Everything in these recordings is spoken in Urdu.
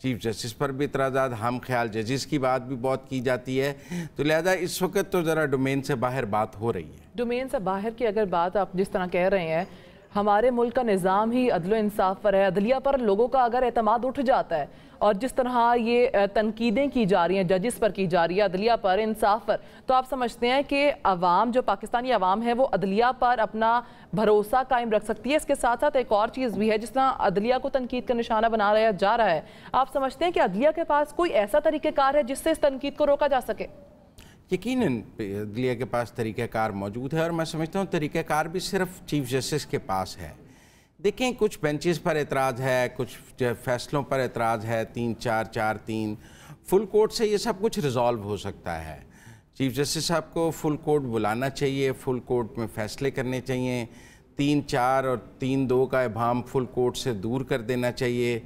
چیف جسٹس پر بھی اعتراضات، ہم خیال ججز کی بات بھی بہت کی جاتی ہے، تو لہذا اس وقت تو ذرا ڈومین سے باہر بات ہو رہی ہے۔ ڈومین سے باہر کی اگر بات آپ جس طرح کہہ رہے ہیں، ہمارے ملک کا نظام ہی عدل و انصاف پر ہے، عدلیہ پر لوگوں کا اگر اعتماد اٹھ جاتا ہے، اور جس طرح یہ تنقیدیں کی جا رہی ہیں ججز پر کی جا رہی ہے، عدلیہ پر، انصاف پر، تو آپ سمجھتے ہیں کہ عوام، جو پاکستانی عوام ہے، وہ عدلیہ پر اپنا بھروسہ قائم رکھ سکتی ہے؟ اس کے ساتھ ساتھ ایک اور چیز بھی ہے، جس طرح عدلیہ کو تنقید کا نشانہ بنایا جا رہا ہے، آپ سمجھتے ہیں کہ عدلیہ کے پاس کوئی ایسا طریقہ کار ہے جس سے اس تنقید کو روکا جا سکے؟ یقیناً عدلیہ کے پاس طریقہ کار موجود ہے، اور میں سمجھتا ہوں طریقہ کار بھی صرف چیف جسٹس کے پاس ہے۔ دیکھیں، کچھ بینچز پر اعتراض ہے، کچھ فیصلوں پر اعتراض ہے، 3-4-4-3، فل کورٹ سے یہ سب کچھ ریزالو ہو سکتا ہے۔ چیف جسٹس صاحب کو فل کورٹ بلانا چاہیے، فل کورٹ میں فیصلے کرنے چاہیے، 3-4 اور 3-2 کا ابہام فل کورٹ سے دور کر دینا چاہیے۔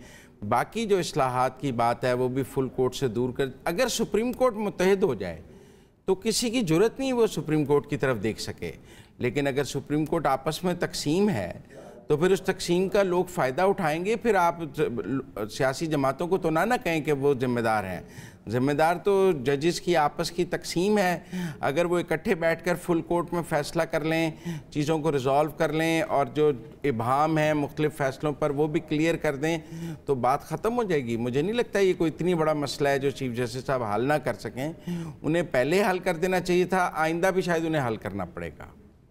باقی جو اصلاحات کی بات ہے وہ بھی فل کورٹ سے دور کر، اگر سپریم کورٹ متحد ہو جائے تو کسی کی جرت نہیں وہ سپریم کورٹ کی طرف دیکھ سکے، لیکن اگر سپریم کورٹ آپس میں تقسیم ہے تو پھر اس تقسیم کا لوگ فائدہ اٹھائیں گے۔ پھر آپ سیاسی جماعتوں کو تو نہ کہیں کہ وہ ذمہ دار ہیں، ذمہ دار تو ججز کی آپس کی تقسیم ہے۔ اگر وہ اکٹھے بیٹھ کر فل کورٹ میں فیصلہ کر لیں، چیزوں کو ریزالو کر لیں، اور جو ابہام ہیں مختلف فیصلوں پر وہ بھی کلیئر کر دیں تو بات ختم ہو جائے گی۔ مجھے نہیں لگتا یہ کوئی اتنی بڑا مسئلہ ہے جو چیف جسٹس صاحب حل نہ کر سکیں۔ انہیں پہلے حل کر دینا چاہیے تھا، آئندہ بھی شاید انہیں حل کرنا پڑے گا،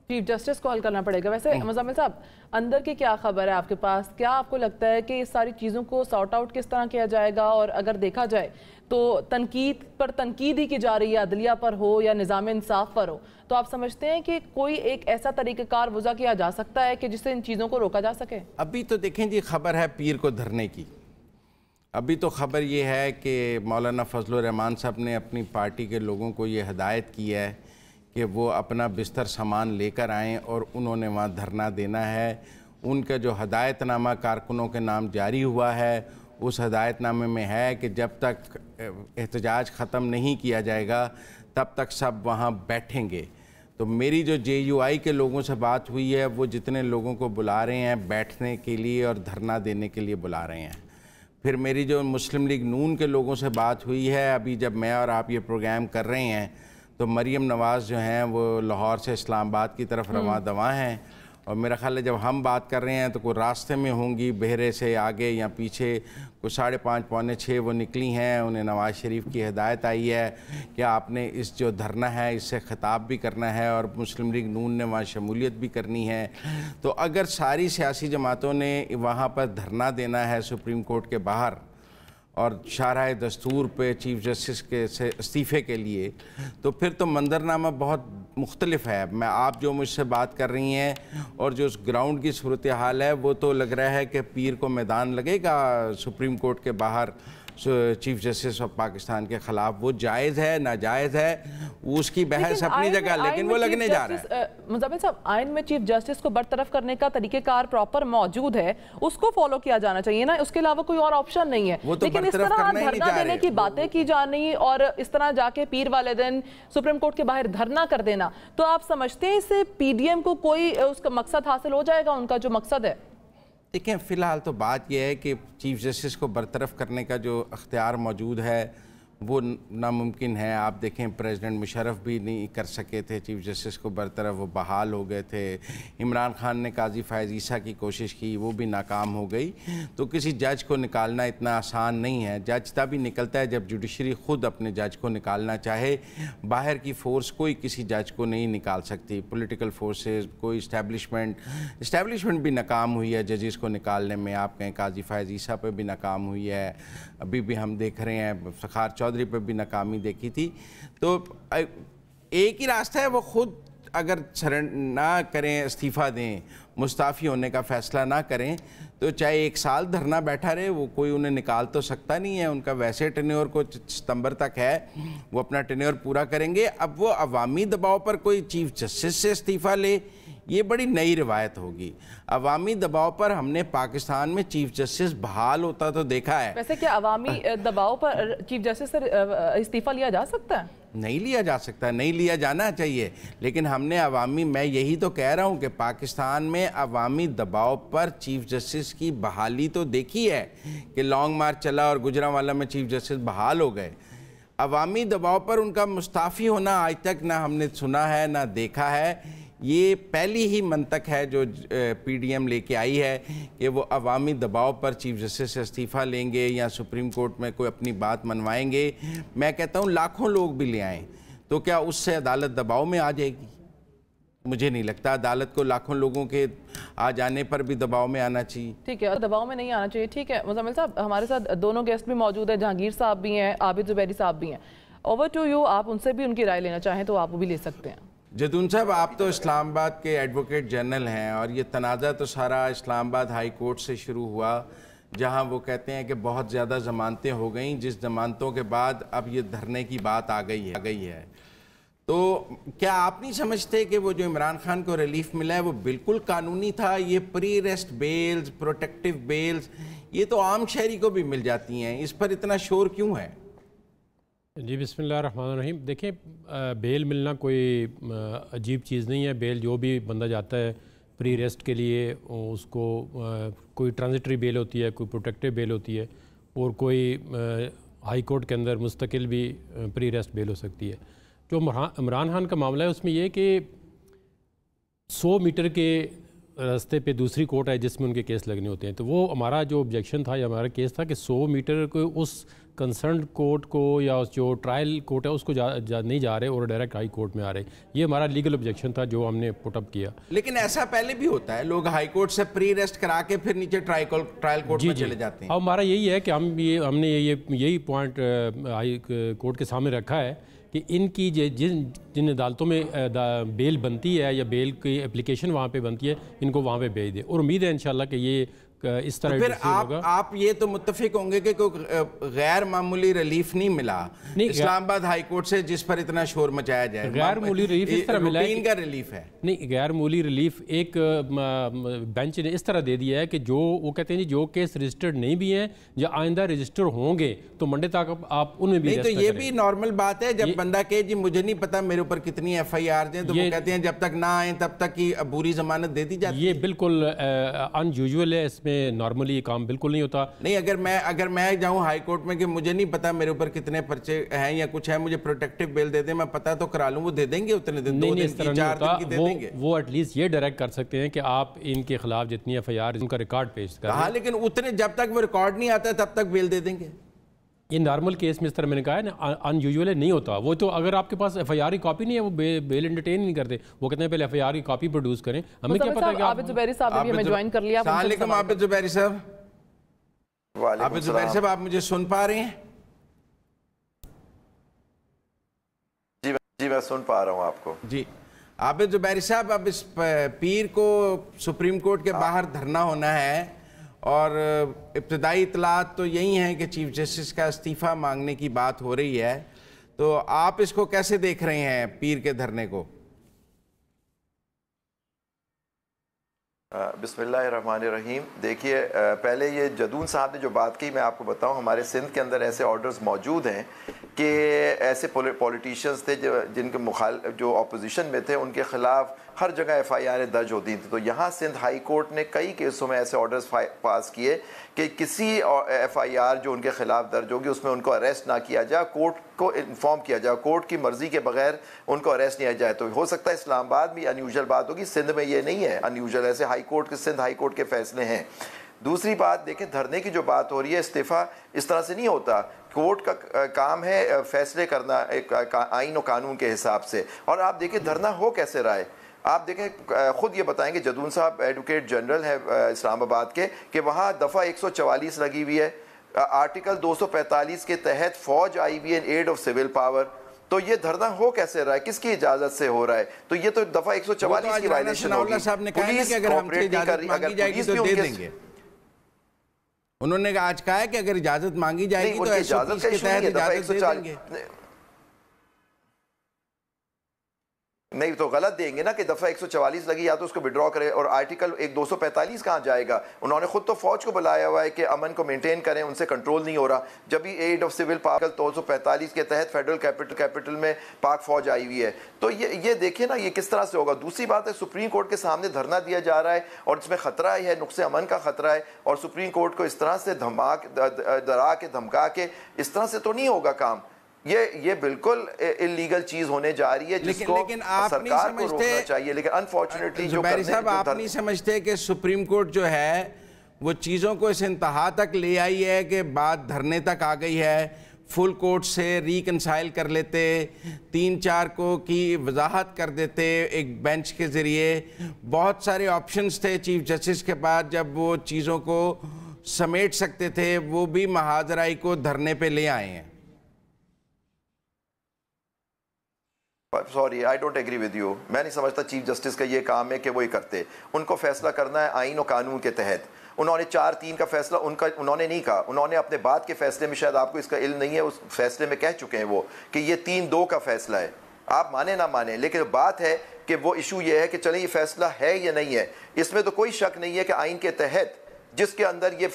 چیف جسٹس کو حل کرنا پڑے گا۔ ویسے مزمل صاحب، اندر کی کیا خبر ہے آپ کے پاس؟ کیا آپ کو لگتا ہے کہ اس ساری چیزوں کو سارٹ آؤٹ کس طرح کیا جائے گا؟ اور اگر دیکھا جائے تو تنقید پر تنقید ہی کی جا رہی ہے، عدلیہ پر ہو یا نظام انصاف پر ہو، تو آپ سمجھتے ہیں کہ کوئی ایک ایسا طریقہ کار وضع کیا جا سکتا ہے کہ جس سے ان چیزوں کو روکا جا سکے؟ ابھی تو دیکھیں جی، خبر ہے پیر کو دھرنے کی۔ ابھی تو خبر یہ ہے کہ مولانا فضل الرحمان صاحب نے اپنی پارٹی کے لوگوں کو یہ ہدایت کی ہے کہ وہ اپنا بستر سامان لے کر آئیں، اور انہوں نے وہاں دھرنا دینا ہے۔ ان کا جو ہدایت نامہ کارکنوں کے نام جاری ہوا ہے، اس ہدایت نامے میں ہے کہ جب تک احتجاج ختم نہیں کیا جائے گا تب تک سب وہاں بیٹھیں گے۔ تو میری جو JUI کے لوگوں سے بات ہوئی ہے، وہ جتنے لوگوں کو بلا رہے ہیں بیٹھنے کے لیے اور دھرنا دینے کے لیے بلا رہے ہیں۔ پھر میری جو مسلم لیگ نون کے لوگوں سے بات ہوئی ہے، ابھی جب میں اور آپ یہ پروگرام کر رہے ہیں تو مریم نواز جو ہیں وہ لاہور سے اسلام آباد کی طرف رواں دواں ہیں، اور میرا خیال ہے جب ہم بات کر رہے ہیں تو کوئی راستے میں ہوں گی، بحیرے سے آگے یا پیچھے، کوئی 5:30 پونے 6 وہ نکلی ہیں۔ انہیں نواز شریف کی ہدایت آئی ہے کہ آپ نے اس جو دھرنا ہے اس سے خطاب بھی کرنا ہے، اور مسلم لیگ نون نے وہاں شمولیت بھی کرنی ہے۔ تو اگر ساری سیاسی جماعتوں نے وہاں پر دھرنا دینا ہے سپریم کورٹ کے باہر اور شاہراہ دستور پہ چیف جسٹس کے سے استعفے کے لیے، تو پھر تو منظرنامہ بہت مختلف ہے۔ آپ جو مجھ سے بات کر رہی ہیں اور جو اس گراؤنڈ کی صورتحال ہے، وہ تو لگ رہا ہے کہ پیر کو میدان لگے گا سپریم کورٹ کے باہر چیف جسٹس آف پاکستان کے خلاف۔ وہ جائز ہے ناجائز ہے، اس کی بحث اپنی جگہ، لیکن وہ لگنے جا رہا ہے۔ مزمل صاحب، آئین میں چیف جسٹس کو برطرف کرنے کا طریقہ کار پراپر موجود ہے، اس کو فالو کیا جانا چاہیے نا، اس کے علاوہ کوئی اور آپشن نہیں ہے۔ لیکن اس طرح دھرنا دینے کی باتیں کی جانی اور اس طرح جا کے پیر والے دن سپریم کورٹ کے باہر دھرنا کر دینا، تو آپ سمجھتے ہیں اس سے PDM کو کوئی اس کا مقصد حاصل ہو جائے گا، ان کا جو مقصد ہے؟ دیکھیں، فی الحال تو بات یہ ہے کہ چیف جسٹس کو برطرف کرنے کا جو اختیار موجود ہے وہ ناممکن ہے۔ آپ دیکھیں، پریزیڈنٹ مشرف بھی نہیں کر سکے تھے چیف جسٹس کو برطرف، وہ بحال ہو گئے تھے۔ عمران خان نے قاضی فائز عیسیٰ کی کوشش کی، وہ بھی ناکام ہو گئی۔ تو کسی جج کو نکالنا اتنا آسان نہیں ہے۔ جج تبھی نکلتا ہے جب جوڈیشری خود اپنے جج کو نکالنا چاہے۔ باہر کی فورس کوئی کسی جج کو نہیں نکال سکتی، پولیٹیکل فورسز، کوئی اسٹیبلشمنٹ بھی ناکام ہوئی ہے ججز کو نکالنے میں۔ آپ کہیں قاضی فائز عیسیٰ پہ بھی ناکام ہوئی ہے، ابھی بھی ہم دیکھ رہے ہیں فخار چودھری پہ بھی ناکامی دیکھی تھی۔ تو ایک ہی راستہ ہے، وہ خود اگر نہ کریں، استعفیٰ دیں، مستعفی ہونے کا فیصلہ نہ کریں، تو چاہے 1 سال دھرنا بیٹھا رہے، وہ کوئی انہیں نکال تو سکتا نہیں ہے۔ ان کا ویسے ٹینیور کو ستمبر تک ہے، وہ اپنا ٹینیور پورا کریں گے۔ اب وہ عوامی دباؤ پر کوئی چیف جسٹس سے استعفیٰ لے، یہ بڑی نئی روایت ہوگی۔ عوامی دباؤ پر ہم نے پاکستان میں چیف جسٹس بحال ہوتا تو دیکھا ہے۔ ویسے کیا عوامی دباؤ پر چیف جسٹس سے استعفیٰ لیا جا سکتا ہے؟ نہیں لیا جا سکتا، نہیں لیا جانا چاہیے، لیکن ہم نے عوامی، میں یہی تو کہہ رہا ہوں کہ پاکستان میں عوامی دباؤ پر چیف جسٹس کی بحالی تو دیکھی ہے کہ لانگ مارچ چلا اور گجرانوالہ میں چیف جسٹس بحال ہو گئے. عوامی دباؤ پر ان کا مستعفی ہونا آج تک نہ ہم نے سنا ہے نہ دیکھا ہے. یہ پہلی ہی منطق ہے جو پی ڈی ایم لے کے آئی ہے کہ وہ عوامی دباؤ پر چیف جسٹس سے استعفیٰ لیں گے یا سپریم کورٹ میں کوئی اپنی بات منوائیں گے. میں کہتا ہوں لاکھوں لوگ بھی لے آئیں تو کیا اس سے عدالت دباؤ میں آ جائے گی؟ مجھے نہیں لگتا. عدالت کو لاکھوں لوگوں کے آ جانے پر بھی دباؤ میں آنا چاہیے. ٹھیک ہے، دباؤ میں نہیں آنا چاہیے. ٹھیک ہے مزمل صاحب، ہمارے ساتھ دونوں گیسٹ بھی موجود ہیں، جہانگیر صاحب بھی ہیں، عابد زبیری صاحب بھی ہیں. اوور ٹو یو، آپ ان سے بھی ان کی رائے لینا چاہیں تو آپ وہ بھی لے سکتے ہیں. جدون صاحب، آپ تو اسلام آباد کے ایڈوکیٹ جنرل ہیں اور یہ تنازع تو سارا اسلام آباد ہائی کورٹ سے شروع ہوا، جہاں وہ کہتے ہیں کہ بہت زیادہ ضمانتیں ہو گئیں، جس ضمانتوں کے بعد اب یہ دھرنے کی بات آ گئی ہے. تو کیا آپ نہیں سمجھتے کہ وہ جو عمران خان کو ریلیف ملا ہے وہ بالکل قانونی تھا؟ یہ پری ریسٹ بیلز، پروٹیکٹیو بیلز، یہ تو عام شہری کو بھی مل جاتی ہیں، اس پر اتنا شور کیوں ہے؟ جی بسم اللہ الرحمن الرحیم. دیکھیں، بیل ملنا کوئی عجیب چیز نہیں ہے. بیل جو بھی بندہ جاتا ہے پری ریسٹ کے لیے، اس کو کوئی ٹرانزٹری بیل ہوتی ہے، کوئی پروٹیکٹیو بیل ہوتی ہے، اور کوئی ہائی کورٹ کے اندر مستقل بھی پری ریسٹ بیل ہو سکتی ہے. جو عمران خان کا معاملہ ہے اس میں یہ کہ 100 میٹر کے راستے پہ دوسری کورٹ ہے جس میں ان کے کیس لگنے ہوتے ہیں. تو وہ ہمارا جو آبجیکشن تھا یا ہمارا کیس تھا کہ 100 میٹر کو اس کنسرنڈ کورٹ کو یا اس جو ٹرائل کورٹ ہے اس کو نہیں جا رہے اور ڈائریکٹ ہائی کورٹ میں آ رہے. یہ ہمارا لیگل آبجیکشن تھا جو ہم نے پٹ اپ کیا. لیکن ایسا پہلے بھی ہوتا ہے، لوگ ہائی کورٹ سے پری ریسٹ کرا کے پھر نیچے ٹرائل کورٹ میں چلے جاتے ہیں. اب ہمارا یہی ہے کہ ہم نے یہی پوائنٹ ہائی کورٹ کے سامنے رکھا ہے کہ ان کی جن عدالتوں میں بیل بنتی ہے یا بیل کی اپلیکیشن وہاں پہ بنتی ہے، ان کو وہاں پہ بھیج دیں. اور امید ہے انشاءاللہ کہ یہ اس طرح پھر آپ یہ تو متفق ہوں گے کہ کوئی غیر معمولی ریلیف نہیں ملا اسلام آباد ہائی کورٹ سے جس پر اتنا شور مچایا جائے. غیر معمولی ریلیف اس طرح ملا ہے، روٹین کا ریلیف ہے. نہیں، غیر معمولی ریلیف ایک بینچ نے اس طرح دے دیا ہے کہ جو وہ کہتے ہیں جو کیس رجسٹرڈ نہیں بھی ہیں یا آئندہ رجسٹر ہوں گے تو منڈے تک آپ انہیں بھی. نہیں تو یہ بھی نارمل بات ہے جب بندہ کہے جی مجھے نہیں پتا میرے اوپر کتنی ایف آئی آر ہیں، تو وہ کہتے ہیں جب تک نہ آئیں تب تک کی عبوری ضمانت دے دی جاتی ہے. یہ بالکل ان یوزول ہے، اس میں نارملی یہ کام بالکل نہیں ہوتا. نہیں، اگر میں جاؤں ہائی کورٹ میں کہ مجھے نہیں پتا میرے اوپر کتنے پرچے ہیں یا کچھ ہے، مجھے پروٹیکٹیو بیل دے دیں، میں پتا تو کرا لوں، وہ دے دیں گے اتنے دن، 2 دن کی 4 دن کی دے دیں گے. وہ ایٹ لیسٹ یہ ڈائریکٹ کر سکتے ہیں کہ آپ ان کے خلاف جتنی ایف آئی آر ان کا ریکارڈ پیش کریں. ہاں، لیکن اتنے جب تک وہ ریکارڈ نہیں آتا تب تک بیل دے دیں گے. یہ نارمل کیس میں اس طرح میں نے کہا ہے نا ان یوزول نہیں ہوتا. وہ تو اگر آپ کے پاس ایف آئی آر کی کاپی نہیں ہے وہ بیل انٹرٹین نہیں کرتے. وہ کہتے ہیں پہلے ایف آئی آر کی کاپی پروڈیوس کریں. ہمیں کیا پتا کہ عابد زبیری صاحب بھی ہمیں جوائن کر لیا. السلام علیکم عابد زبیری صاحب. عابد زبیری صاحب، آپ مجھے سن پا رہے ہیں؟ جی میں سن پا رہا ہوں آپ کو. جی عابد زبیری صاحب، اب اس پیر کو سپریم کورٹ کے باہر دھرنا ہونا ہے اور ابتدائی اطلاعات تو یہی ہیں کہ چیف جسٹس کا استعفیٰ مانگنے کی بات ہو رہی ہے. تو آپ اس کو کیسے دیکھ رہے ہیں پیر کے دھرنے کو؟ بسم اللہ الرحمن الرحیم. دیکھیے، پہلے یہ جدون صاحب نے جو بات کی میں آپ کو بتاؤں، ہمارے سندھ کے اندر ایسے آرڈرز موجود ہیں کہ ایسے پولیٹیشینز تھے جن کے جو اپوزیشن میں تھے ان کے خلاف ہر جگہ ایف آئی آریں درج ہوتی تھیں. تو یہاں سندھ ہائی کورٹ نے کئی کیسوں میں ایسے آرڈرز پاس کیے کہ کسی ایف آئی آر جو ان کے خلاف درج ہوگی اس میں ان کو اریسٹ نہ کیا جائے، کورٹ کو انفارم کیا جائے، کورٹ کی مرضی کے بغیر ان کو اریسٹ نہیں کیا جائے. تو ہو سکتا ہے اسلام آباد میں انیوژل بات ہوگی، سندھ میں یہ نہیں ہے انیوژل. ایسے ہائی کورٹ کے سندھ ہائی کورٹ کے فیصلے ہیں. دوسری بات دیکھیں، دھرنے کی جو بات ہو رہی ہے، استعفیٰ اس طرح سے نہیں ہوتا. کورٹ کا کام ہے فیصلے کرنا ایک آئین و قانون کے حساب سے. اور آپ دیکھیں دھرنا ہو کیسے رہا ہے. آپ دیکھیں خود یہ بتائیں کہ جدون صاحب ایڈوکیٹ جنرل ہے اسلام آباد کے، کہ وہاں دفعہ 144 لگی ہوئی ہے، آرٹیکل 245 کے تحت فوج آئی ہوئی ہے ایڈ آف سول پاور. تو یہ دھرنا ہو کیسے رہا ہے، کس کی اجازت سے ہو رہا ہے؟ تو یہ تو دفعہ 144 کی وائلیشن ہوگی. پولیس کوآپریٹ نہیں کر رہی، اگر پولیس بھی ان کے انہوں نے آج کہا ہے کہ اگر اجازت مانگی جائے گی تو اجازت کا ایشو نہیں ہے. دفعہ 140 نہیں تو غلط دیں گے نا کہ دفعہ 144 لگی یا تو اس کو وڈرا کرے, اور آرٹیکل 245 کہاں جائے گا؟ انہوں نے خود تو فوج کو بلایا ہوا ہے کہ امن کو مینٹین کریں, ان سے کنٹرول نہیں ہو رہا. جب بھی ایڈ آف سول پاور 245 کے تحت فیڈرل کیپٹل میں پاک فوج آئی ہوئی ہے, تو یہ دیکھیں نا یہ کس طرح سے ہوگا. دوسری بات ہے سپریم کورٹ کے سامنے دھرنا دیا جا رہا ہے اور اس میں خطرہ ہے, نقص امن کا خطرہ ہے, اور سپریم کورٹ کو اس طرح سے ڈرا کے دھمکا کے اس طرح سے تو نہیں ہوگا کام. یہ بالکل انلیگل چیز ہونے جا رہی ہے جس کو سرکار کو روکنا چاہیے. لیکن انفارچونیٹلی زبیری صاحب آپ نہیں سمجھتے کہ سپریم کورٹ جو ہے وہ چیزوں کو اس انتہا تک لے آئی ہے کہ بات دھرنے تک آ گئی ہے, فل کورٹ سے ریکنسائل کر لیتے, 3-4 کو کی وضاحت کر دیتے ایک بینچ کے ذریعے. بہت سارے آپشنز تھے چیف جسٹس کے بعد جب وہ چیزوں کو سمیٹ سکتے تھے, وہ بھی محاذ رائی کو دھرنے پہ لے آئے ہیں. Sorry I don't agree with you. میں نہیں سمجھتا چیف جسٹس کا یہ کام ہے کہ وہ یہ کرتے. ان کو فیصلہ کرنا ہے آئین و قانون کے تحت. انہوں نے 4-3 کا فیصلہ انہوں نے نہیں کہا, انہوں نے اپنے بعد کے فیصلے میں, شاید آپ کو اس کا علم نہیں ہے, اس فیصلے میں کہہ چکے ہیں وہ کہ یہ 3-2 کا فیصلہ ہے. آپ مانیں نہ مانیں, لیکن بات ہے کہ وہ ایشو یہ ہے کہ چلیں یہ فیصلہ ہے یا نہیں ہے. اس میں تو کوئی شک نہیں ہے کہ آئین کے تحت جس کے اندر یہ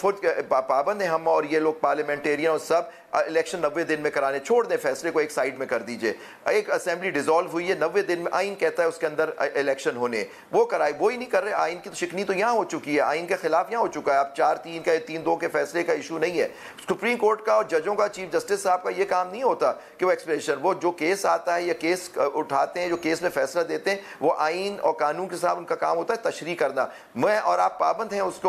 پابند ہیں ہم اور یہ لوگ پارلیمنٹیرین اور سب, الیکشن 90 دن میں کرانے چھوڑ دیں, فیصلے کو ایک سائیڈ میں کر دیجئے. ایک اسمبلی ڈیزالو ہوئی ہے 90 دن میں, آئین کہتا ہے اس کے اندر الیکشن ہونے, وہ کرائے, وہی نہیں کر رہے. آئین کی تو شکنی تو یہاں ہو چکی ہے, آئین کے خلاف یہاں ہو چکا ہے. اب 4-3 کا 3-2 کے فیصلے کا ایشو نہیں ہے. سپریم کورٹ کا اور ججوں کا, چیف جسٹس صاحب کا یہ کام نہیں ہوتا کہ وہ ایکسپریشن, وہ جو کیس آتا ہے یا کیس اٹھاتے ہیں, جو کیس میں فیصلہ دیتے ہیں, وہ آئین اور قانون کے ساتھ ان کا کام ہوتا ہے تشریح کرنا. میں اور آپ پابند ہیں اس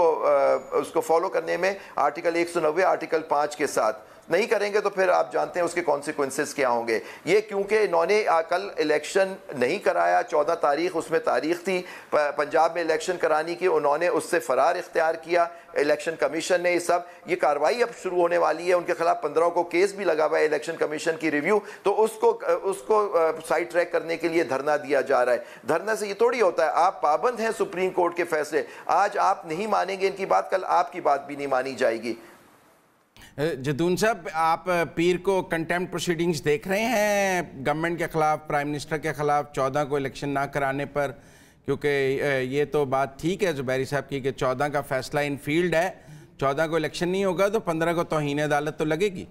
کو فالو کرنے میں, آرٹیکل 190 آرٹیکل 5 کے ساتھ. نہیں کریں گے تو پھر آپ جانتے ہیں اس کے کانسیکوینسز کیا ہوں گے. یہ کیونکہ انہوں نے کل الیکشن نہیں کرایا, 14 تاریخ اس میں تاریخ تھی پنجاب میں الیکشن کرانے کی, انہوں نے اس سے فرار اختیار کیا. الیکشن کمیشن نے یہ سب, یہ کارروائی اب شروع ہونے والی ہے, ان کے خلاف 15 کو کیس بھی لگا ہوا ہے الیکشن کمیشن کی ریویو, تو اس کو سائڈ ٹریک کرنے کے لیے دھرنا دیا جا رہا ہے. دھرنا سے یہ تھوڑی ہوتا ہے, آپ پابند ہیں سپریم کورٹ کے فیصلے, آج آپ نہیں مانیں گے ان کی بات, کل آپ کی بات بھی نہیں مانی جائے گی. جدون صاحب, آپ پیر کو کنٹیمپٹ پروسیڈنگز دیکھ رہے ہیں گورنمنٹ کے خلاف, پرائم منسٹر کے خلاف 14 کو الیکشن نہ کرانے پر؟ کیونکہ یہ تو بات ٹھیک ہے زبیری صاحب کی کہ 14 کا فیصلہ ان فیلڈ ہے, 14 کو الیکشن نہیں ہوگا تو 15 کو توہین عدالت تو لگے گی.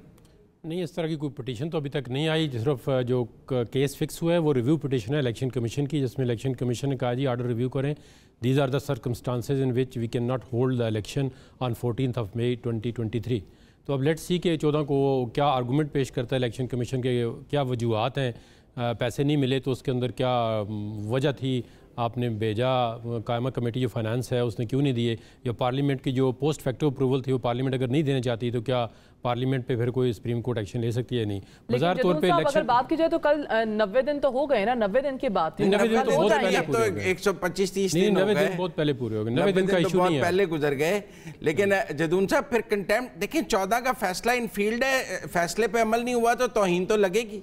نہیں, اس طرح کی کوئی پٹیشن تو ابھی تک نہیں آئی. صرف جو کیس فکس ہوا ہے وہ ریویو پٹیشن ہے الیکشن کمیشن کی, جس میں الیکشن کمیشن نے کہا جی آرڈر ریویو کریں. These are the circumstances in which we can not hold the election on 14 May 2023. تو اب لیٹ سی کہ 14 کو کیا آرگومنٹ پیش کرتا ہے الیکشن کمیشن کے, کیا وجوہات ہیں, پیسے نہیں ملے تو اس کے اندر کیا وجہ تھی, آپ نے بھیجا قائمہ کمیٹی جو فائنانس ہے اس نے کیوں نہیں دیے, یا پارلیمنٹ کی جو پوسٹ فیکٹو اپروول تھی وہ پارلیمنٹ اگر نہیں دینا چاہتی تو کیا پارلیمنٹ پہ پھر کوئی سپریم کورٹ ایکشن لے سکتی ہے؟ نہیں. بظاہر طور پہ اگر بات کی جائے تو کل 90 دن تو ہو گئے نا, 90 دن کی بات تھی. 90 دن تو بہت پہلے 125-30 دن ہو گئے, 90 دن بہت پہلے پورے ہو گئے, 90 دن کا ایشو نہیں ہے, بہت پہلے گزر گئے. لیکن جدون صاحب پھر کنٹیمپٹ دیکھیں, 14 کا فیصلہ ان فیلڈ ہے, فیصلے پہ عمل نہیں ہوا تو توہین تو لگے گی.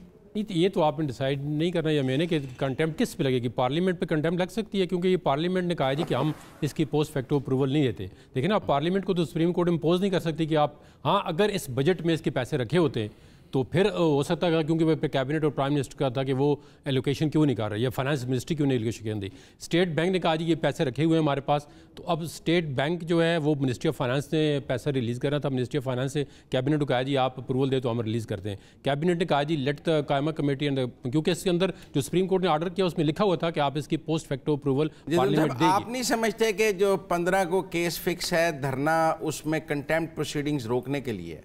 یہ تو آپ نے ڈیسائیڈ نہیں کرنا یا میں نے کہ کنٹیمپٹ کس پہ لگے گی. پارلیمنٹ پہ کنٹیمپٹ لگ سکتی ہے کیونکہ یہ پارلیمنٹ نے کہا جی کہ ہم اس کی پوسٹ فیکٹو اپروول نہیں دیتے. لیکن آپ پارلیمنٹ کو تو سپریم کورٹ امپوز نہیں کر سکتی کہ آپ, ہاں اگر اس بجٹ میں اس کے پیسے رکھے ہوتے ہیں تو پھر ہو سکتا ہے, کیونکہ وہ کیبنٹ اور پرائم منسٹر کا تھا کہ وہ ایلوکیشن کیوں نہیں کر رہا, یا فائنانس منسٹری کیوں نہیں ایلوکیشن دی. اسٹیٹ بینک نے کہا جی یہ پیسے رکھے ہوئے ہیں ہمارے پاس, تو اب اسٹیٹ بینک جو ہے وہ منسٹری آف فائنانس نے پیسہ ریلیز کرنا تھا. منسٹری آف فائنانس سے کیبنٹ کو کہا جی آپ اپروول دے تو ہم ریلیز کرتے ہیں. کیبنٹ نے کہا جی لیٹ دا قائمہ کمیٹی, کیونکہ اس کے اندر جو سپریم کورٹ نے آرڈر کیا اس میں لکھا ہوا تھا کہ آپ اس کی پوسٹ فیکٹو اپروول پارلیمنٹ دے گی. آپ نہیں سمجھتے کہ جو 15 کو کیس فکس ہے دھرنا, اس میں کنٹیمپٹ پروسیڈنگز روکنے کے لیے؟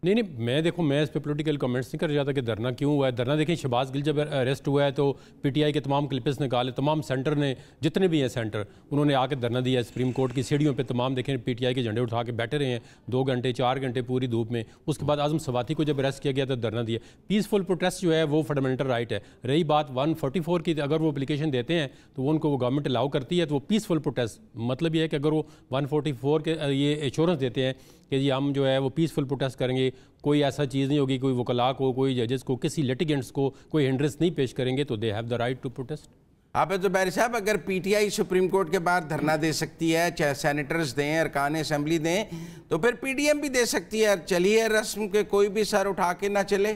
نہیں, میں اس پہ پولیٹیکل کمنٹس نہیں کر جاتا کہ دھرنا کیوں ہوا ہے. دھرنا دیکھیں, شہباز گل جب اریسٹ ہوا ہے تو پی ٹی آئی کے تمام کلپس نکالے, تمام سینٹر نے جتنے بھی ہیں سینٹر انہوں نے آ کے دھرنا دیا ہے سپریم کورٹ کی سیڑھیوں پہ. تمام دیکھیں پی ٹی آئی کے جھنڈے اٹھا کے بیٹھے رہے ہیں 2 گھنٹے 4 گھنٹے پوری دھوپ میں. اس کے بعد اعظم سواتی کو جب اریسٹ کیا گیا تو دھرنا دیا. پیسفل پروٹیسٹ جو ہے وہ فنڈامنٹل رائٹ ہے. رہی بات 144 کی, اگر وہ اپلیکیشن دیتے ہیں تو وہ ان کو وہ گورنمنٹ الاؤ کرتی ہے, تو وہ پیسفل پروٹیسٹ مطلب یہ ہے کہ اگر وہ 144 کے یہ ایشورنس دیتے ہیں کہ جی ہم جو ہے وہ پیسفل پروٹیسٹ کریں گے, کوئی ایسا چیز نہیں ہوگی, کوئی وکلاء کو, کوئی ججز کو, کسی لیٹیگنٹس کو کوئی ہنڈرنس نہیں پیش کریں گے, تو they have the right to protest. آپ زبیر صاحب, اگر P T I supreme court کے باہر دھرنا دے سکتی ہے, چاہے سینیٹرز دیں, ارکان اسمبلی دیں, تو پھر پی ڈی ایم بھی دے سکتی ہے. چلیے رسم کے کوئی بھی سر اٹھا کے نہ چلے.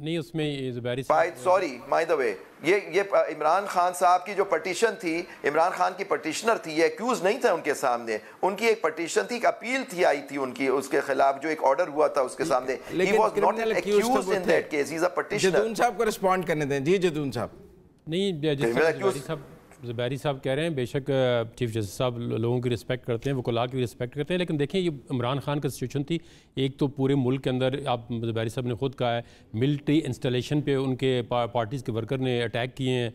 نہیں اس میں سوری بائی دا وے یہ عمران خان صاحب کی جو پٹیشن تھی، عمران خان کی پٹیشنر تھی، یہ ایکیوز نہیں تھا ان کے سامنے، ان کی ایک پٹیشن تھی، ایک اپیل تھی آئی تھی ان کی اس کے خلاف جو ایک آرڈر ہوا تھا اس کے سامنے. He was not accused in that case, he's a petitioner. Jadoon صاحب کو رسپونڈ کرنے دیں. جی جدون صاحب. نہیں زبیری صاحب کہہ رہے ہیں بے شک چیف جسٹس صاحب لوگوں کی رسپیکٹ کرتے ہیں، وکلاء کی رسپیکٹ کرتے ہیں، لیکن دیکھیں یہ عمران خان کا سچویشن تھی. ایک تو پورے ملک کے اندر آپ زبیری صاحب نے خود کہا ہے ملٹری انسٹالیشن پہ ان کے پارٹیز کے ورکر نے اٹیک کیے ہیں،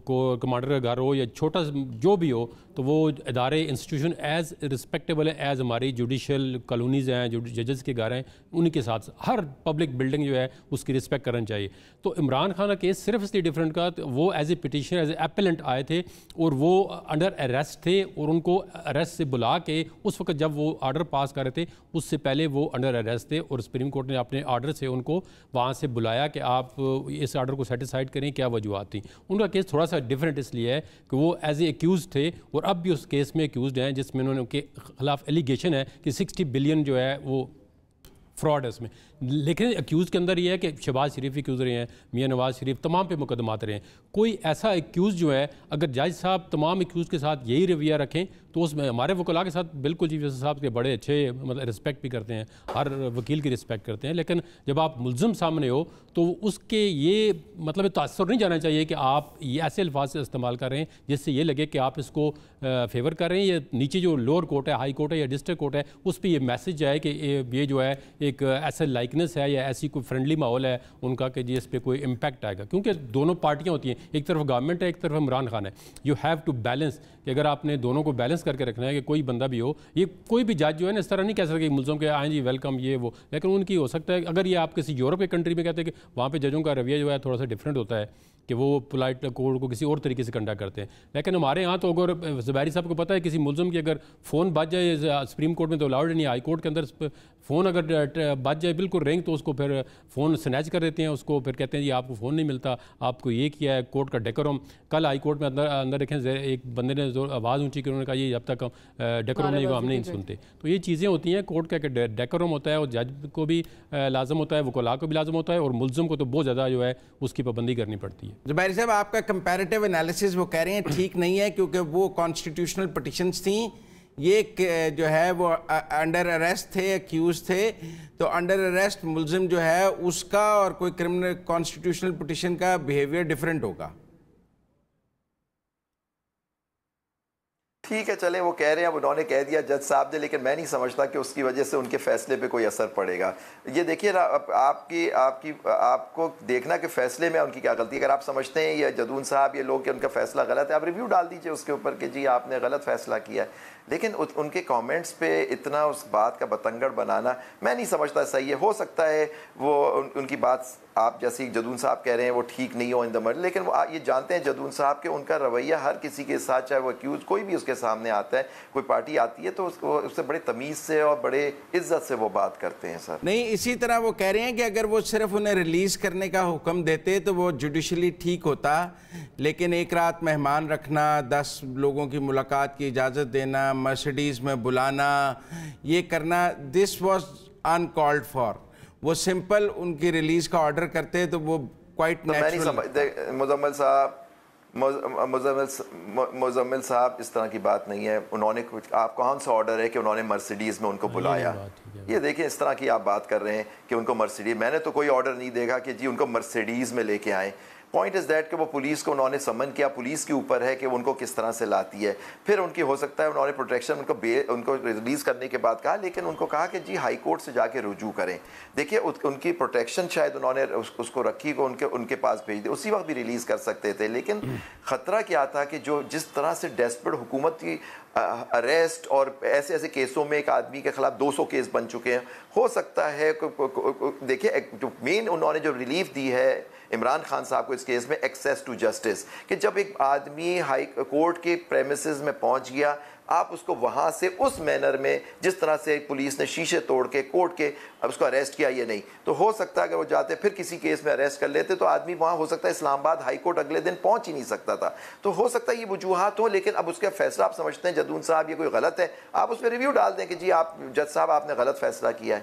کو کمانڈر کا گھر ہو یا چھوٹا جو بھی ہو، تو وہ ادارے انسٹیٹیوشن ایز رسپیکٹیبل ہے ایز ہماری جوڈیشل کالونیز ہیں، جو ججز کے گھر ہیں، ان کے ساتھ ہر پبلک بلڈنگ جو ہے اس کی رسپیکٹ کرنا چاہیے. تو عمران خان کا کیس صرف اس لیے ڈفرینٹ کا وہ as a petitioner as a appellant آئے تھے اور وہ انڈر اریسٹ تھے، اور ان کو اریسٹ سے بلا کے اس وقت جب وہ آرڈر پاس کر رہے تھے اس سے پہلے وہ انڈر اریسٹ تھے، اور سپریم کورٹ نے اپنے آرڈر سے ان کو وہاں سے بلایا کہ آپ اس آرڈر کو سیٹسفائڈ کریں، کیا وجوہات تھیں. ان کا کیس تھوڑا سا ڈفرینٹ اس لیے ہے کہ وہ ایز اے ایکیوز تھے اور اب بھی اس کیس میں ایکیوزڈ ہیں جس میں انہوں نے ان کے خلاف ایلیگیشن ہے کہ 60 بلین جو ہے وہ فراڈ ہے اس میں. لیکن ایکیوز کے اندر یہ ہے کہ شہباز شریف ایکیوز رہے ہیں، میاں نواز شریف، تمام پہ مقدمات رہے ہیں. کوئی ایسا ایکیوز جو ہے اگر جج صاحب تمام ایکیوز کے ساتھ یہی رویہ رکھیں تو اس میں ہمارے وکلاء کے ساتھ بالکل چیف جسٹس صاحب کے بڑے اچھے مطلب رسپیکٹ بھی کرتے ہیں، ہر وکیل کی رسپیکٹ کرتے ہیں، لیکن جب آپ ملزم سامنے ہو تو اس کے یہ مطلب تاثر نہیں جانا چاہیے کہ آپ یہ ایسے الفاظ سے استعمال کر رہے ہیں جس سے یہ لگے کہ آپ اس کو فیور کر رہے ہیں. یہ نیچے جو لوور کورٹ ہے، ہائی کورٹ ہے یا ڈسٹرکٹ کورٹ ہے، اس پہ یہ میسج ہے کہ یہ جو ہے ایک ایسا لائکنس ہے یا ایسی کوئی فرینڈلی ماحول ہے ان کا کہ جی اس پہ کوئی امپیکٹ آئے گا، کیونکہ دونوں پارٹیاں ہوتی ہیں، ایک طرف گورنمنٹ ہے، ایک طرف عمران خان ہے. یو ہیو ٹو بیلنس کہ اگر آپ نے دونوں کو بیلنس کر کے رکھنا ہے کہ کوئی بندہ بھی ہو، یہ کوئی بھی جج جو ہے نا اس طرح نہیں کہہ سکتا کہ ملزم کے آئیں جی ویلکم یہ وہ، لیکن ان کی ہو سکتا ہے اگر یہ آپ کسی یورپ کے کنٹری میں کہتے ہیں کہ وہاں پہ ججوں کا رویہ جو ہے تھوڑا سا ڈفرینٹ ہوتا ہے کہ وہ پولائٹ کورٹ کو کسی اور طریقے سے کنڈکٹ کرتے ہیں. لیکن ہمارے یہاں تو اگر زبیری صاحب کو پتہ ہے کسی ملزم کی اگر فون بج جائے سپریم کورٹ میں تو الاؤڈ نہیں، ہائی کورٹ کے اندر فون اگر بج جائے بالکل رنگ تو اس کو پھر فون سنیچ کر دیتے ہیں، اس کو پھر کہتے ہیں جی آپ کو فون نہیں ملتا، آپ کو یہ کیا ہے کورٹ کا ڈیکورم. کل ہائی کورٹ میں اندر دیکھیں ایک بندے نے آواز اونچی کی، انہوں نے کہا یہ جب تک ڈیکورم نہیں ہوا ہم نہیں سنتے. تو یہ چیزیں ہوتی ہیں، کورٹ کا کہ ڈیکورم ہوتا ہے اور جج کو بھی لازم ہوتا ہے، وکلاء کو بھی لازم ہوتا ہے، اور ملزم کو تو بہت زیادہ جو ہے اس کی پابندی کرنی پڑتی ہے. زبیری صاحب آپ کا کمپیریٹیو انالیسس وہ کہہ رہے ہیں ٹھیک نہیں ہے کیونکہ وہ کانسٹیٹیوشنل پٹیشنز تھیں، یہ جو ہے وہ انڈر اریسٹ تھے، ایکیوز تھے، تو انڈر اریسٹ ملزم جو ہے اس کا اور کوئی کرمنل کانسٹیٹیوشنل پٹیشن کا بیہیویئر ڈیفرنٹ ہوگا. ٹھیک ہے چلیں وہ کہہ رہے ہیں، اب انہوں نے کہہ دیا جج صاحب نے، لیکن میں نہیں سمجھتا کہ اس کی وجہ سے ان کے فیصلے پہ کوئی اثر پڑے گا. یہ دیکھیے نا آپ کو دیکھنا کہ فیصلے میں ان کی کیا غلطی ہے. اگر آپ سمجھتے ہیں یہ جدون صاحب یہ لوگ کہ ان کا فیصلہ غلط ہے، آپ ریویو ڈال دیجئے اس کے اوپر کہ جی آپ نے غلط فیصلہ کیا ہے. لیکن ان کے کامنٹس پہ اتنا اس بات کا بتنگڑ بنانا میں نہیں سمجھتا صحیح ہے. ہو سکتا ہے وہ ان کی بات آپ جیسی جدون صاحب کہہ رہے ہیں وہ ٹھیک نہیں ہو ان دا مڈل، لیکن وہ یہ جانتے ہیں جدون صاحب کہ ان کا رویہ ہر کسی کے ساتھ، چاہے وہ ایکیوز کوئی بھی اس کے سامنے آتا ہے، کوئی پارٹی آتی ہے تو اس سے بڑے تمیز سے اور بڑے عزت سے وہ بات کرتے ہیں. سر نہیں، اسی طرح وہ کہہ رہے ہیں کہ اگر وہ صرف انہیں ریلیز کرنے کا حکم دیتے تو وہ جوڈیشلی ٹھیک ہوتا، لیکن ایک رات مہمان رکھنا، 10 لوگوں کی ملاقات کی اجازت دینا، مرسیڈیز میں بلانا، یہ کرنا، this was in called for. وہ سمپل ان کی ریلیز کا آرڈر کرتے تو وہ کوائٹ نیچرل. مزمل صاحب اس طرح کی بات نہیں ہے. انہوں نے آپ کون سا آرڈر ہے کہ انہوں نے مرسیڈیز میں ان کو بلایا؟ یہ دیکھیں اس طرح کی آپ بات کر رہے ہیں کہ ان کو مرسیڈیز، میں نے تو کوئی آرڈر نہیں دیکھا کہ جی ان کو مرسیڈیز میں لے کے آئیں. پوائنٹ از دیٹ کہ وہ پولیس کو انہوں نے سمن کیا، پولیس کے اوپر ہے کہ وہ ان کو کس طرح سے لاتی ہے. پھر ان کی ہو سکتا ہے انہوں نے پروٹیکشن ان کو ریلیز کرنے کے بعد کہا، لیکن ان کو کہا کہ جی ہائی کورٹ سے جا کے رجوع کریں. دیکھیے ان کی پروٹیکشن شاید انہوں نے اس کو رکھی کو ان کے پاس بھیج دی، اسی وقت بھی ریلیز کر سکتے تھے. لیکن خطرہ کیا تھا کہ جس طرح سے ڈیسپریٹ حکومت کی اریسٹ اور ایسے کیسوں میں ایک آدمی کے خلاف 200 کیس بن چکے ہیں. ہو سکتا ہے دیکھیں جو مین انہوں نے جو ریلیف دی ہے عمران خان صاحب کو اس کیس میں، ایکسیس ٹو جسٹس، کہ جب ایک آدمی ہائی کورٹ کے پریمیسز میں پہنچ گیا، آپ اس کو وہاں سے اس مینر میں جس طرح سے پولیس نے شیشے توڑ کے کورٹ کے اب اس کو اریسٹ کیا، یہ نہیں. تو ہو سکتا ہے اگر وہ جاتے پھر کسی کیس میں اریسٹ کر لیتے تو آدمی وہاں ہو سکتا ہے اسلام آباد ہائی کورٹ اگلے دن پہنچ ہی نہیں سکتا تھا. تو ہو سکتا ہے یہ وجوہات ہوں، لیکن اب اس کا فیصلہ آپ سمجھتے ہیں جدون صاحب یہ کوئی غلط ہے، آپ اس پہ ریویو ڈال دیں کہ جی آپ جج صاحب آپ نے غلط فیصلہ کیا ہے.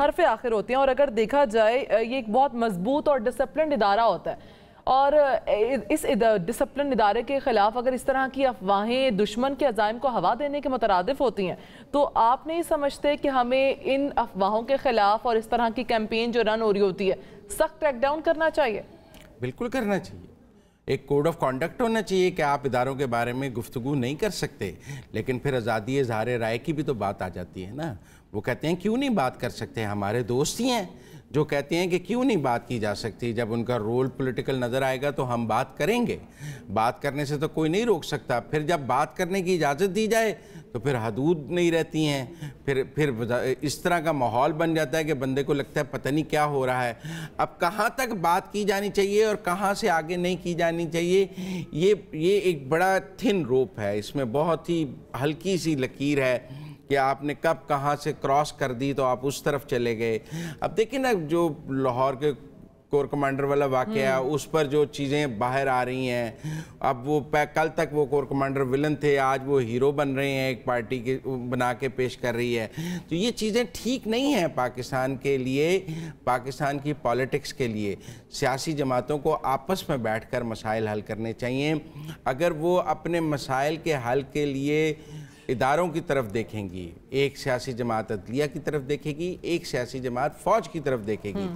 حرف آخر ہوتی ہیں، اور اگر دیکھا جائے یہ ایک بہت مضبوط اور ڈسپلنڈ ادارہ ہوتا ہے، اور اس ڈسپلن ادارے کے خلاف اگر اس طرح کی افواہیں دشمن کے عزائم کو ہوا دینے کے مترادف ہوتی ہیں، تو آپ نہیں سمجھتے کہ ہمیں ان افواہوں کے خلاف اور اس طرح کی کیمپین جو رن ہو رہی ہوتی ہے سخت ٹریک ڈاؤن کرنا چاہیے؟ بالکل کرنا چاہیے. ایک کوڈ آف کانڈکٹ ہونا چاہیے کہ آپ اداروں کے بارے میں گفتگو نہیں کر سکتے، لیکن پھر آزادی اظہار رائے کی بھی تو بات آ جاتی ہے نا. وہ کہتے ہیں کیوں نہیں بات کر سکتے، ہمارے دوست ہی ہیں جو کہتے ہیں کہ کیوں نہیں بات کی جا سکتی. جب ان کا رول پولیٹیکل نظر آئے گا تو ہم بات کریں گے. بات کرنے سے تو کوئی نہیں روک سکتا. پھر جب بات کرنے کی اجازت دی جائے تو پھر حدود نہیں رہتی ہیں. پھر اس طرح کا ماحول بن جاتا ہے کہ بندے کو لگتا ہے پتہ نہیں کیا ہو رہا ہے. اب کہاں تک بات کی جانی چاہیے اور کہاں سے آگے نہیں کی جانی چاہیے، یہ ایک بڑا تھن روپ ہے. اس میں بہت ہی ہلکی سی لکیر ہے کہ آپ نے کب کہاں سے کراس کر دی تو آپ اس طرف چلے گئے. اب دیکھیں نا، جو لاہور کے کور کمانڈر والا واقعہ اس پر جو چیزیں باہر آ رہی ہیں، اب وہ کل تک وہ کور کمانڈر ولن تھے، آج وہ ہیرو بن رہے ہیں، ایک پارٹی کے بنا کے پیش کر رہی ہے. تو یہ چیزیں ٹھیک نہیں ہیں پاکستان کے لیے، پاکستان کی پالیٹکس کے لیے. سیاسی جماعتوں کو آپس میں بیٹھ کر مسائل حل کرنے چاہیے. اگر وہ اپنے مسائل کے حل کے لیے اداروں کی طرف دیکھیں گی، ایک سیاسی جماعت عدلیہ کی طرف دیکھے گی، ایک سیاسی جماعت فوج کی طرف دیکھے گی،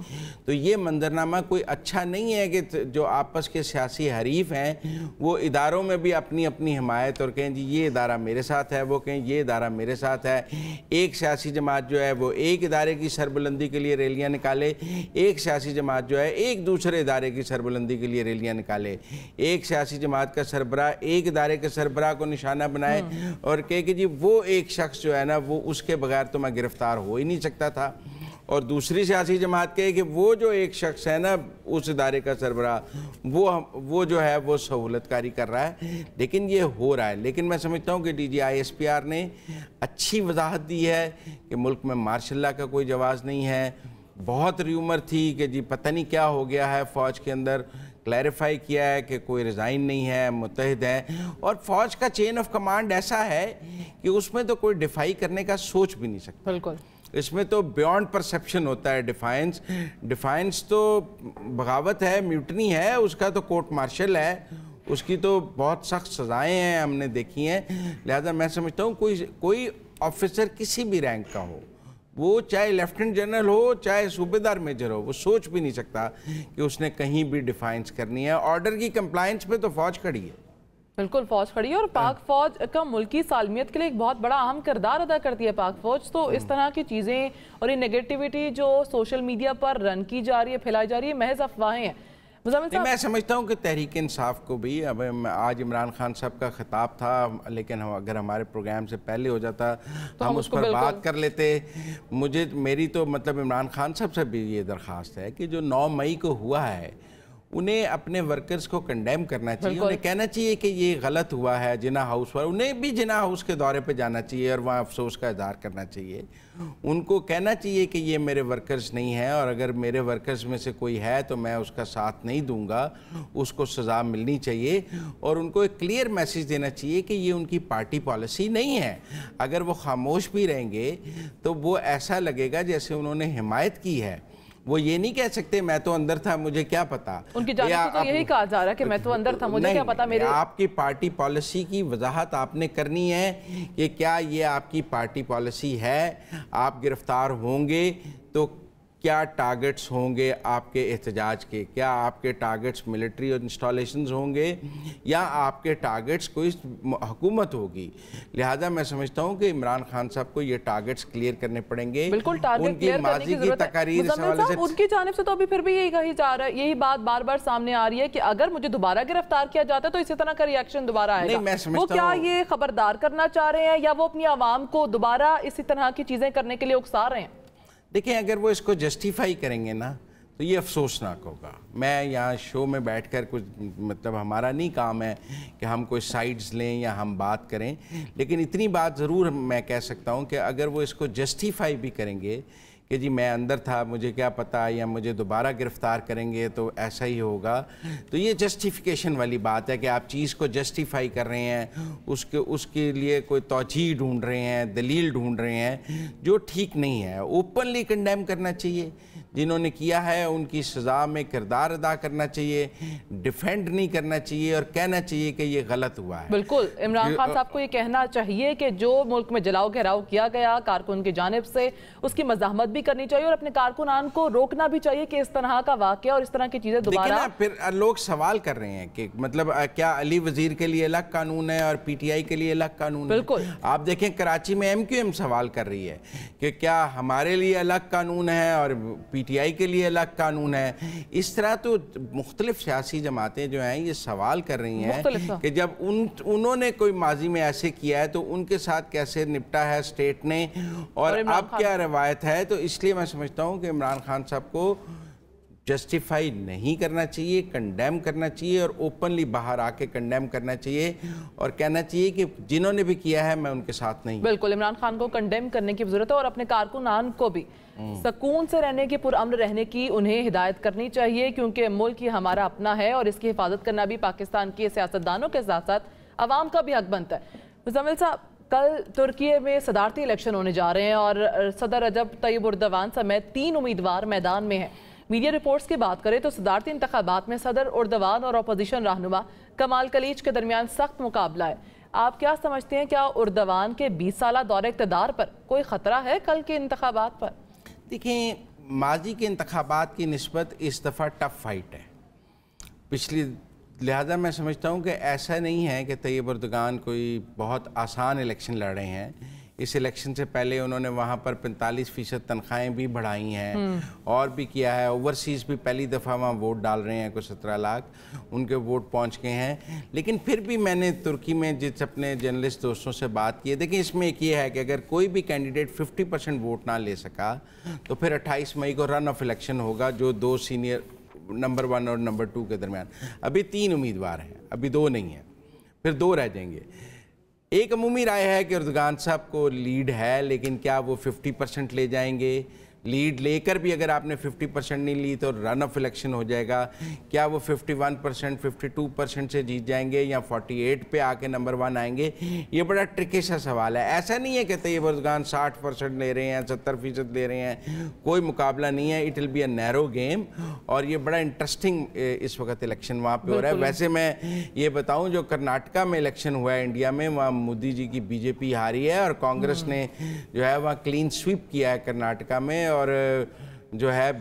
تو یہ منظرنامہ کوئی اچھا نہیں ہے کہ جو آپس کے سیاسی حریف ہیں وہ اداروں میں بھی اپنی اپنی حمایت اور کہیں جی یہ ادارہ میرے ساتھ ہے، وہ کہیں یہ ادارہ میرے ساتھ ہے. ایک سیاسی جماعت جو ہے وہ ایک ادارے کی سربلندی کے لیے ریلیاں نکالے، ایک سیاسی جماعت جو ہے ایک دوسرے ادارے کی سربلندی کے لیے ریلیاں نکالے. ایک سیاسی جماعت کا سربراہ ایک ادارے کے سربراہ کو نشانہ بنائے اور کہ جی وہ ایک شخص جو ہے نا وہ اس کے بغیر تو میں گرفتار ہو ہی نہیں سکتا تھا. اور دوسری سیاسی جماعت کہے کہ وہ جو ایک شخص ہے نا اس ادارے کا سربراہ وہ جو ہے وہ سہولت کاری کر رہا ہے. لیکن یہ ہو رہا ہے. لیکن میں سمجھتا ہوں کہ D G I S P R نے اچھی وضاحت دی ہے کہ ملک میں مارشل لاء کا کوئی جواز نہیں ہے. بہت ریومر تھی کہ جی پتہ نہیں کیا ہو گیا ہے فوج کے اندر. کلیریفائی کیا ہے کہ کوئی ریزائن نہیں ہے، متحد ہے. اور فوج کا چین آف کمانڈ ایسا ہے کہ اس میں تو کوئی ڈیفائی کرنے کا سوچ بھی نہیں سکتا. بالکل اس میں تو بیونڈ پرسیپشن ہوتا ہے. ڈیفائنس تو بغاوت ہے، میوٹنی ہے، اس کا تو کورٹ مارشل ہے، اس کی تو بہت سخت سزائیں ہیں ہم نے دیکھی ہیں. لہذا میں سمجھتا ہوں کوئی آفیسر کسی بھی رینک کا ہو، وہ چاہے لیفٹنٹ جنرل ہو چاہے صوبیدار میجر ہو، وہ سوچ بھی نہیں سکتا کہ اس نے کہیں بھی ڈیفائنس کرنی ہے. آرڈر کی کمپلائنس پہ تو فوج کھڑی ہے. بالکل فوج کھڑی ہے، اور پاک فوج کا ملکی سالمیت کے لیے ایک بہت بڑا اہم کردار ادا کرتی ہے پاک فوج. تو اس طرح کی چیزیں اور یہ نیگیٹیوٹی جو سوشل میڈیا پر رن کی جا رہی ہے، پھیلائی جا رہی ہے، محض افواہیں ہیں. میں سمجھتا ہوں کہ تحریک انصاف کو بھی، اب آج عمران خان صاحب کا خطاب تھا، لیکن اگر ہمارے پروگرام سے پہلے ہو جاتا ہم اس پر بات کر لیتے. میری تو مطلب عمران خان صاحب سے بھی یہ درخواست ہے کہ جو 9 مئی کو ہوا ہے انہیں اپنے ورکرز کو کنڈیم کرنا چاہیے. انہیں کہنا چاہیے کہ یہ غلط ہوا ہے. جناح ہاؤس پر انہیں بھی جناح ہاؤس کے دورے پہ جانا چاہیے اور وہاں افسوس کا اظہار کرنا چاہیے. ان کو کہنا چاہیے کہ یہ میرے ورکرز نہیں ہیں، اور اگر میرے ورکرز میں سے کوئی ہے تو میں اس کا ساتھ نہیں دوں گا. اس کو سزا ملنی چاہیے اور ان کو ایک کلیئر میسیج دینا چاہیے کہ یہ ان کی پارٹی پالیسی نہیں ہے. اگر وہ خاموش بھی رہیں گے تو وہ ایسا لگے گا جیسے انہوں نے حمایت کی ہے. وہ یہ نہیں کہہ سکتے میں تو اندر تھا مجھے کیا پتا. ان کی جانب سے تو یہی کہا جا رہا ہے کہ میں تو اندر تھا مجھے کیا پتا. آپ کی پارٹی پالیسی کی وضاحت آپ نے کرنی ہے کہ کیا یہ آپ کی پارٹی پالیسی ہے. آپ گرفتار ہوں گے تو کیا ٹارگٹس ہوں گے آپ کے احتجاج کے؟ کیا آپ کے ٹارگٹس ملٹری اور انسٹالیشنز ہوں گے یا آپ کے ٹارگٹس کوئی حکومت ہوگی؟ لہذا میں سمجھتا ہوں کہ عمران خان صاحب کو یہ ٹارگٹس کلیئر کرنے پڑیں گے. بالکل ٹارگٹ کلیئر کرنے کی ضرورت ہے. ان کی جانب سے تو ابھی پھر بھی یہی کہی جا رہا ہے، یہی بات بار بار سامنے آ رہی ہے کہ اگر مجھے دوبارہ گرفتار کیا جاتا ہے تو اسی طرح کا ری ایکشن دوبارہ آئے گا. وہ کیا یہ خبردار کرنا چاہ رہے ہیں یا وہ اپنی عوام کو دوبارہ اسی طرح کی چیزیں کرنے کے لیے اکسا رہے ہیں؟ دیکھیں اگر وہ اس کو جسٹیفائی کریں گے نا تو یہ افسوسناک ہوگا. میں یہاں شو میں بیٹھ کر کچھ مطلب ہمارا نہیں کام ہے کہ ہم کوئی سائیڈز لیں یا ہم بات کریں، لیکن اتنی بات ضرور میں کہہ سکتا ہوں کہ اگر وہ اس کو جسٹیفائی بھی کریں گے کہ جی میں اندر تھا مجھے کیا پتہ، یا مجھے دوبارہ گرفتار کریں گے تو ایسا ہی ہوگا. تو یہ جسٹیفیکیشن والی بات ہے کہ آپ چیز کو جسٹیفائی کر رہے ہیں، اس کے لیے کوئی توجیہ ڈھونڈ رہے ہیں، دلیل ڈھونڈ رہے ہیں، جو ٹھیک نہیں ہے. اوپنلی کنڈیم کرنا چاہیے، جنہوں نے کیا ہے ان کی سزا میں کردار ادا کرنا چاہیے، ڈیفینڈ نہیں کرنا چاہیے اور کہنا چاہیے کہ یہ غلط ہوا ہے. بالکل عمران خان صاحب کو یہ کہنا چاہیے کہ جو ملک میں جلاؤ گھیراؤ کیا گیا کارکن کی جانب سے، اس کی مزاحمت بھی کرنی چاہیے اور اپنے کارکنان کو روکنا بھی چاہیے کہ اس طرح کا واقعہ اور اس طرح کی چیزیں دوبارہ. لیکن پھر لوگ سوال کر رہے ہیں کہ مطلب کیا علی وزیر کے لیے الگ قانون ہے اور پی ٹی آئی کے لیے الگ قانون ہے؟ بالکل. آپ دیکھیں کراچی میں ایم کیو ایم سوال کر رہی ہے کہ کیا ہمارے لیے الگ قانون ہے اور پی ٹی آئی کے لیے الگ قانون ہے. اس طرح تو مختلف سیاسی جماعتیں جو ہیں یہ سوال کر رہی ہیں کہ جب انہوں نے کوئی ماضی میں ایسے کیا ہے تو ان کے ساتھ کیسے نپٹا ہے اسٹیٹ نے اور اب کیا روایت ہے. تو اس لیے میں سمجھتا ہوں کہ عمران خان صاحب کو جسٹیفائی نہیں کرنا چاہیے، کنڈیم کرنا چاہیے اور اوپنلی باہر آ کے کنڈیم کرنا چاہیے اور کہنا چاہیے کہ جنہوں نے بھی کیا ہے میں ان کے ساتھ نہیں. بالکل عمران خان کو کنڈیم کرنے کی ضرورت ہے اور اپنے کارکنان کو بھی سکون سے رہنے کی، پرامن رہنے کی انہیں ہدایت کرنی چاہیے، کیونکہ ملک یہ ہمارا اپنا ہے اور اس کی حفاظت کرنا بھی پاکستان کے سیاستدانوں کے ساتھ ساتھ عوام کا بھی حق بنتا ہے. مزمل صاحب، کل ترکی میں صدارتی الیکشن ہونے جا رہے ہیں اور صدر رجب طیب اردوان سمیت 3 امیدوار میدان میں ہیں. میڈیا رپورٹس کی بات کریں تو صدارتی انتخابات میں صدر اردوان اور اپوزیشن رہنما کمال کلیچ کے درمیان سخت مقابلہ ہے. آپ کیا سمجھتے ہیں، کیا اردوان کے 20 سالہ دور اقتدار پر کوئی خطرہ ہے کل کے انتخابات پر؟ دیکھیں، ماضی کے انتخابات کی نسبت اس دفعہ ٹف فائٹ ہے پچھلی، لہذا میں سمجھتا ہوں کہ ایسا نہیں ہے کہ طیب اردوان کوئی بہت آسان الیکشن لڑ رہے ہیں. اس الیکشن سے پہلے انہوں نے وہاں پر 45% تنخواہیں بھی بڑھائی ہیں اور بھی کیا ہے. اوورسیز بھی پہلی دفعہ وہاں ووٹ ڈال رہے ہیں، کوئی 17 لاکھ ان کے ووٹ پہنچ گئے ہیں. لیکن پھر بھی میں نے ترکی میں جس اپنے جرنلسٹ دوستوں سے بات کی ہے، دیکھیں اس میں ایک یہ ہے کہ اگر کوئی بھی کینڈیڈیٹ 50% ووٹ نہ لے سکا تو پھر 28 مئی کو رن آف الیکشن ہوگا، جو 2 سینئر نمبر 1 اور نمبر 2 کے درمیان. ابھی 3 امیدوار ہیں، ابھی 2 نہیں ہیں، پھر 2 رہ جائیں گے. ایک عمومی رائے ہے کہ اردوغان صاحب کو لیڈ ہے، لیکن کیا وہ 50% لے جائیں گے؟ لیڈ لے کر بھی اگر آپ نے 50% نہیں لی تو رن آف الیکشن ہو جائے گا. کیا وہ 51%، 52% سے جیت جائیں گے یا 48 پہ آ کے نمبر 1 آئیں گے؟ یہ بڑا ٹرکی سا سوال ہے. ایسا نہیں ہے کہ طیب اردوغان 60% لے رہے ہیں، 70% لے رہے ہیں، کوئی مقابلہ نہیں ہے. It will be a narrow game اور یہ بڑا انٹرسٹنگ اس وقت الیکشن وہاں پہ ہو رہا ہے. ویسے میں یہ بتاؤں، جو کرناٹکا میں الیکشن ہوا ہے انڈیا میں، وہاں مودی جی کی بی جے پی ہاری ہے اور کانگریس نے جو ہے وہاں کلین سویپ کیا ہے کرناٹکا میں. اور جو ہے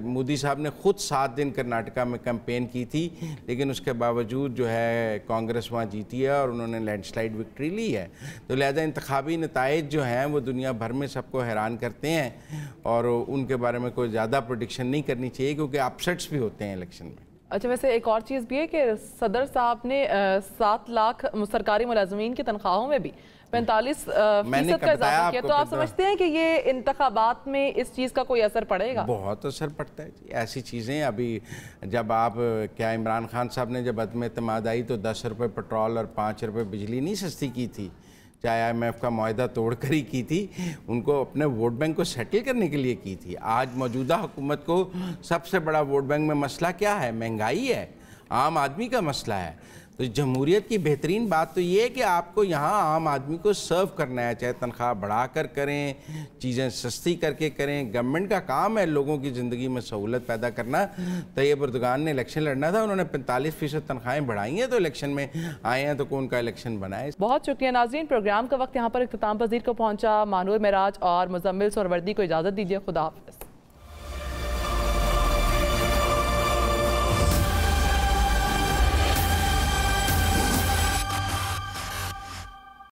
مودی صاحب نے خود 7 دن کرناٹکا میں کیمپین کی تھی، لیکن اس کے باوجود جو ہے کانگریس وہاں جیتی ہے اور انہوں نے لینڈ سلائیڈ وکٹری لی ہے. تو لہذا انتخابی نتائج جو ہیں وہ دنیا بھر میں سب کو حیران کرتے ہیں اور ان کے بارے میں کوئی زیادہ پریڈکشن نہیں کرنی چاہیے کیونکہ اپسیٹس بھی ہوتے ہیں الیکشن میں. اچھا، ویسے ایک اور چیز بھی ہے کہ صدر صاحب نے 7 لاکھ سرکاری ملازمین کی تنخواہوں میں بھی 45% کا اضافہ کیا. تو آپ سمجھتے ہیں کہ یہ انتخابات میں اس چیز کا کوئی اثر پڑے گا؟ بہت اثر پڑتا ہے جی. ایسی چیزیں ابھی جب آپ کیا عمران خان صاحب نے جب عدم اعتماد آئی تو 10 روپے پٹرول اور 5 روپے بجلی نہیں سستی کی تھی، چاہے آئی ایم ایف کا معاہدہ توڑ کر ہی کی تھی. ان کو اپنے ووٹ بینک کو سیٹل کرنے کے لیے کی تھی. آج موجودہ حکومت کو سب سے بڑا ووٹ بینک میں مسئلہ کیا ہے؟ مہنگائی ہے، عام آدمی کا مسئلہ ہے. تو جمہوریت کی بہترین بات تو یہ ہے کہ آپ کو یہاں عام آدمی کو سرو کرنا ہے، چاہے تنخواہ بڑھا کر کریں، چیزیں سستی کر کے کریں. گورنمنٹ کا کام ہے لوگوں کی زندگی میں سہولت پیدا کرنا. طیب اردوغان نے الیکشن لڑنا تھا، انہوں نے 45% تنخواہیں بڑھائی ہیں تو الیکشن میں آئے ہیں تو کون کا الیکشن بنائے. بہت شکریہ ناظرین. پروگرام کا وقت یہاں پر اختتام پذیر کو پہنچا. مانور معراج اور مزمل سہروردی کو اجازت دیجیے. خدا حافظ.